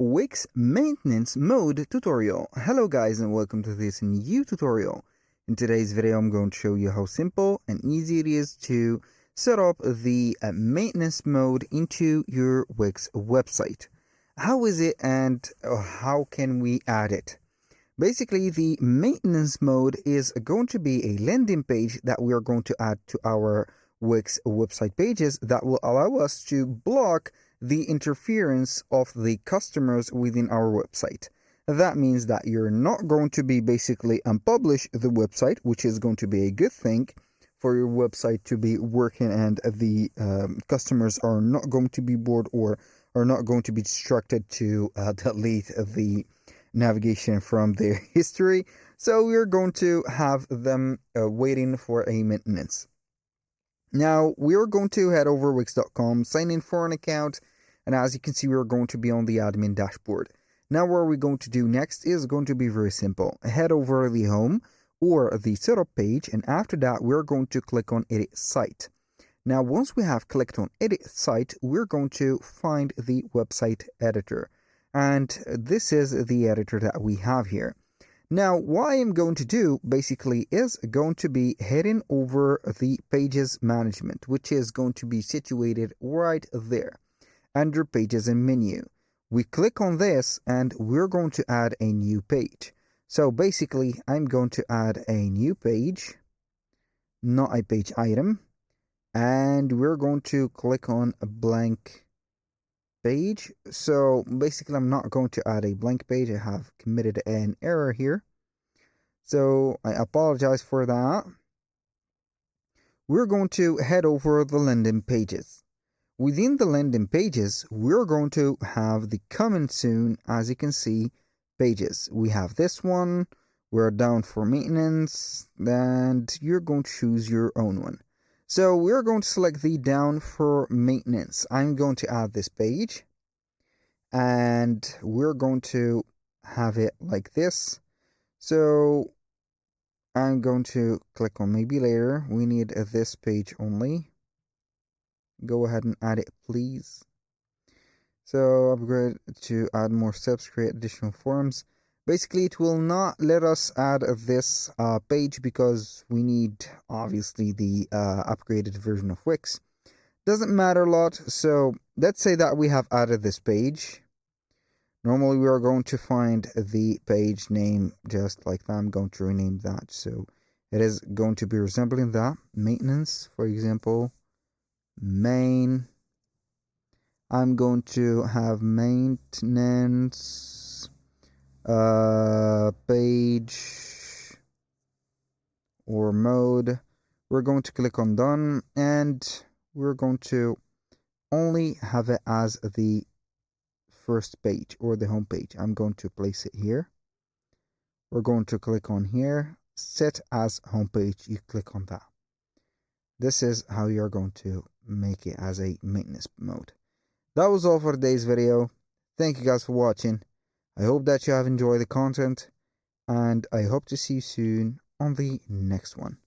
Wix Maintenance Mode tutorial. Hello guys and welcome to this new tutorial. In today's video I'm going to show you how simple and easy it is to set up the maintenance mode into your Wix website. How is it and how can we add it? Basically, the maintenance mode is going to be a landing page that we are going to add to our Wix website pages that will allow us to block the interference of the customers within our website. That means that you're not going to be basically unpublish the website, which is going to be a good thing for your website to be working, and the customers are not going to be bored or are not going to be distracted to delete the navigation from their history. So we're going to have them waiting for a maintenance. Now we're going to head over wix.com, sign in for an account, and as you can see, we're going to be on the admin dashboard. Now what we're going to do next is going to be very simple. Head over the home or the setup page, and after that we're going to click on edit site. Now once we have clicked on edit site, we're going to find the website editor, and this is the editor that we have here. Now, what I am going to do basically is going to be heading over the pages management, which is going to be situated right there under pages and menu. We click on this and we're going to add a new page. So basically, I'm going to add a new page, not a page item, and we're going to click on a blank page. So basically I'm not going to add a blank page. I have committed an error here, so I apologize for that. We're going to head over the landing pages. Within the landing pages, we're going to have the coming soon, as you can see, pages. We have this one, we're down for maintenance, and you're going to choose your own one. So we're going to select the down for maintenance. I'm going to add this page, and we're going to have it like this. So I'm going to click on maybe later. We need this page only. Go ahead and add it, please. So upgrade to add more steps, create additional forms. Basically, it will not let us add this page because we need obviously the upgraded version of Wix. Doesn't matter a lot. So let's say that we have added this page. Normally we are going to find the page name just like that. I'm going to rename that, so it is going to be resembling that. Maintenance, for example, main. I'm going to have maintenance page or mode. We're going to click on done, and we're going to only have it as the first page or the home page. I'm going to place it here. We're going to click on here, set as home page. You click on that. This is how you're going to make it as a maintenance mode. That was all for today's video. Thank you guys for watching. I hope that you have enjoyed the content, and I hope to see you soon on the next one.